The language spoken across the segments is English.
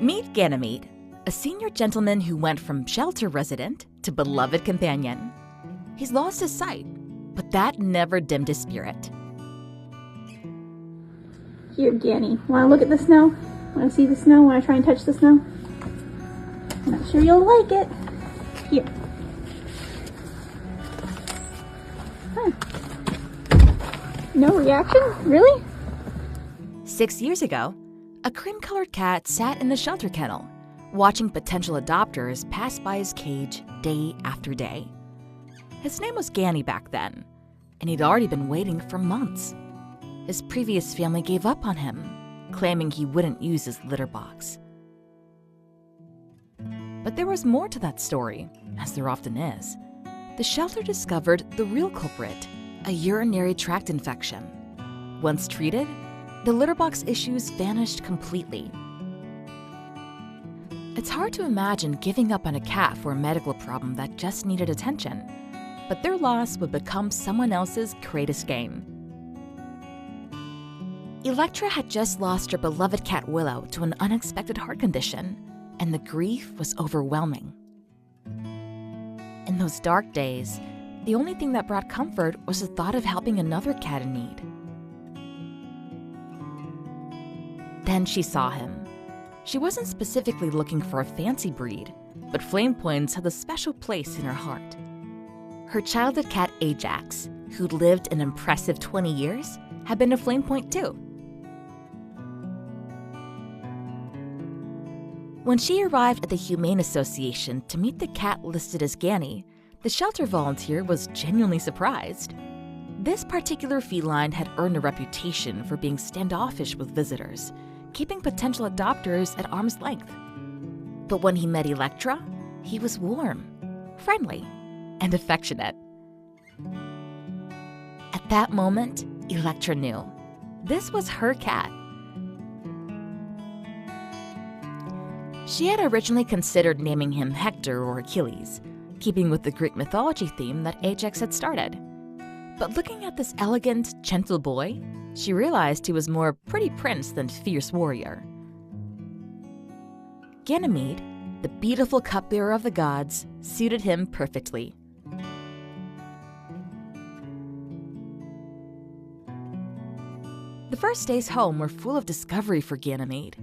Meet Ganymede, a senior gentleman who went from shelter resident to beloved companion. He's lost his sight, but that never dimmed his spirit. Here, Ganny. Want to look at the snow? Want to see the snow? Want to try and touch the snow? I'm not sure you'll like it. Here. Huh. No reaction? Really? 6 years ago, a cream-colored cat sat in the shelter kennel, watching potential adopters pass by his cage day after day. His name was Ganny back then, and he'd already been waiting for months. His previous family gave up on him, claiming he wouldn't use his litter box. But there was more to that story, as there often is. The shelter discovered the real culprit, a urinary tract infection. Once treated, the litter box issues vanished completely. It's hard to imagine giving up on a cat for a medical problem that just needed attention, but their loss would become someone else's greatest gain. Electra had just lost her beloved cat Willow to an unexpected heart condition, and the grief was overwhelming. In those dark days, the only thing that brought comfort was the thought of helping another cat in need. Then she saw him. She wasn't specifically looking for a fancy breed, but flame points had a special place in her heart. Her childhood cat Ajax, who'd lived an impressive 20 years, had been a flame point too. When she arrived at the Humane Association to meet the cat listed as Ganny, the shelter volunteer was genuinely surprised. This particular feline had earned a reputation for being standoffish with visitors, keeping potential adopters at arm's length. But when he met Electra, he was warm, friendly, and affectionate. At that moment, Electra knew this was her cat. She had originally considered naming him Hector or Achilles, keeping with the Greek mythology theme that Ajax had started. But looking at this elegant, gentle boy, she realized he was more pretty prince than fierce warrior. Ganymede, the beautiful cupbearer of the gods, suited him perfectly. The first days home were full of discovery for Ganymede.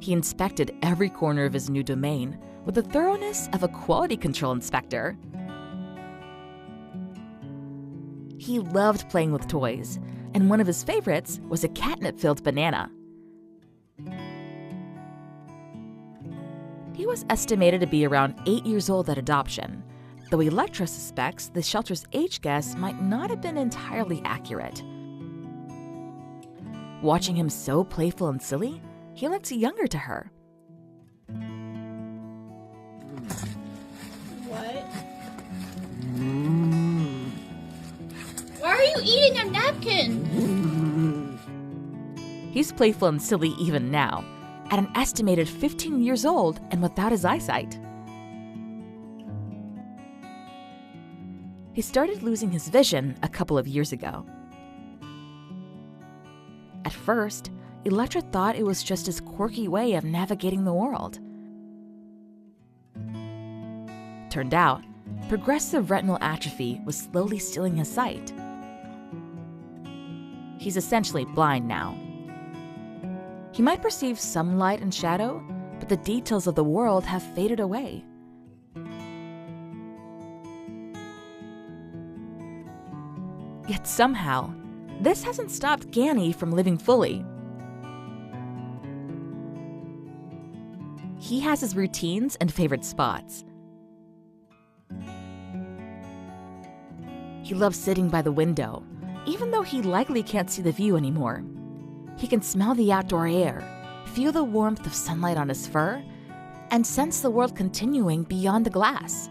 He inspected every corner of his new domain with the thoroughness of a quality control inspector. He loved playing with toys, and one of his favorites was a catnip-filled banana. He was estimated to be around 8 years old at adoption, though Electra suspects the shelter's age guess might not have been entirely accurate. Watching him so playful and silly, he looked younger to her. What? Why are you eating a napkin? He's playful and silly even now, at an estimated 15 years old and without his eyesight. He started losing his vision a couple of years ago. At first, Electra thought it was just his quirky way of navigating the world. Turned out, progressive retinal atrophy was slowly stealing his sight. He's essentially blind now. He might perceive some light and shadow, but the details of the world have faded away. Yet somehow, this hasn't stopped Ganny from living fully. He has his routines and favorite spots. He loves sitting by the window, even though he likely can't see the view anymore. He can smell the outdoor air, feel the warmth of sunlight on his fur, and sense the world continuing beyond the glass.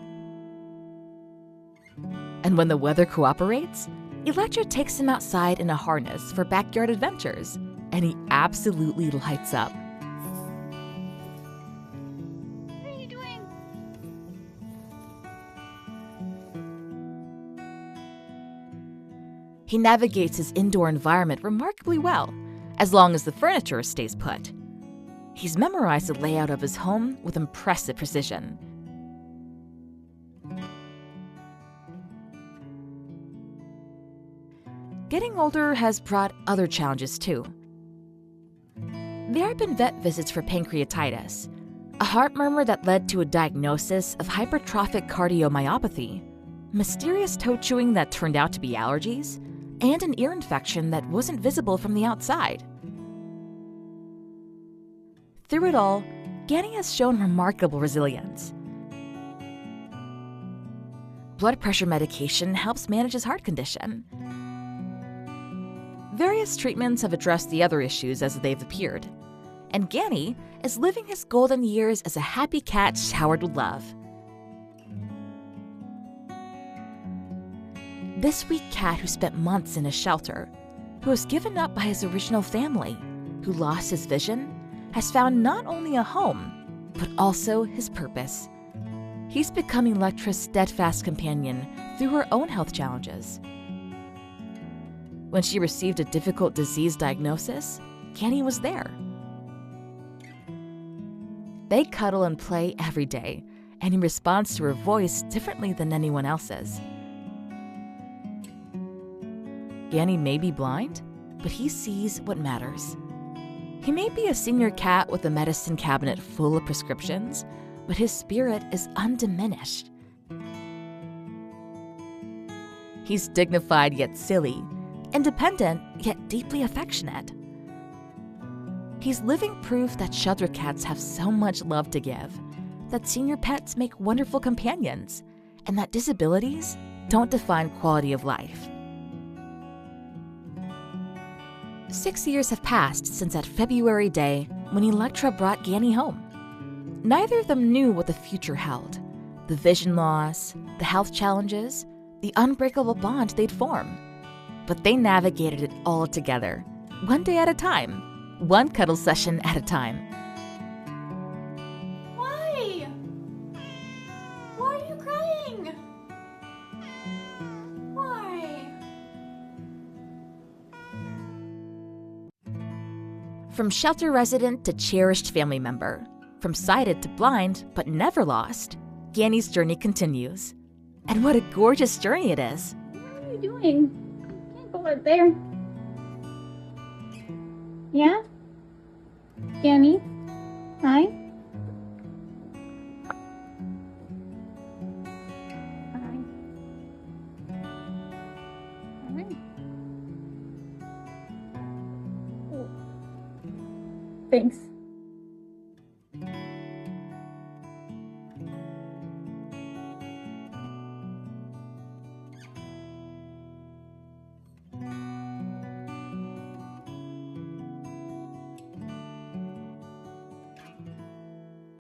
And when the weather cooperates, Electra takes him outside in a harness for backyard adventures, and he absolutely lights up. What are you doing? He navigates his indoor environment remarkably well, as long as the furniture stays put. He's memorized the layout of his home with impressive precision. Getting older has brought other challenges too. There have been vet visits for pancreatitis, a heart murmur that led to a diagnosis of hypertrophic cardiomyopathy, mysterious toe chewing that turned out to be allergies, and an ear infection that wasn't visible from the outside. Through it all, Ganny has shown remarkable resilience. Blood pressure medication helps manage his heart condition. Various treatments have addressed the other issues as they've appeared, and Ganny is living his golden years as a happy cat showered with love. This sweet cat who spent months in a shelter, who was given up by his original family, who lost his vision, has found not only a home, but also his purpose. He's becoming Electra's steadfast companion through her own health challenges. When she received a difficult disease diagnosis, Ganny was there. They cuddle and play every day, and he responds to her voice differently than anyone else's. Ganny may be blind, but he sees what matters. He may be a senior cat with a medicine cabinet full of prescriptions, but his spirit is undiminished. He's dignified yet silly, independent yet deeply affectionate. He's living proof that shelter cats have so much love to give, that senior pets make wonderful companions, and that disabilities don't define quality of life. 6 years have passed since that February day when Electra brought Ganny home. Neither of them knew what the future held, the vision loss, the health challenges, the unbreakable bond they'd form. But they navigated it all together, one day at a time, one cuddle session at a time. Why? Why are you crying? Why? From shelter resident to cherished family member, from sighted to blind but never lost, Ganny's journey continues. And what a gorgeous journey it is. What are you doing? Can't go right there. Yeah? Ganny? Hi? Hi. Hi. Oh. Thanks.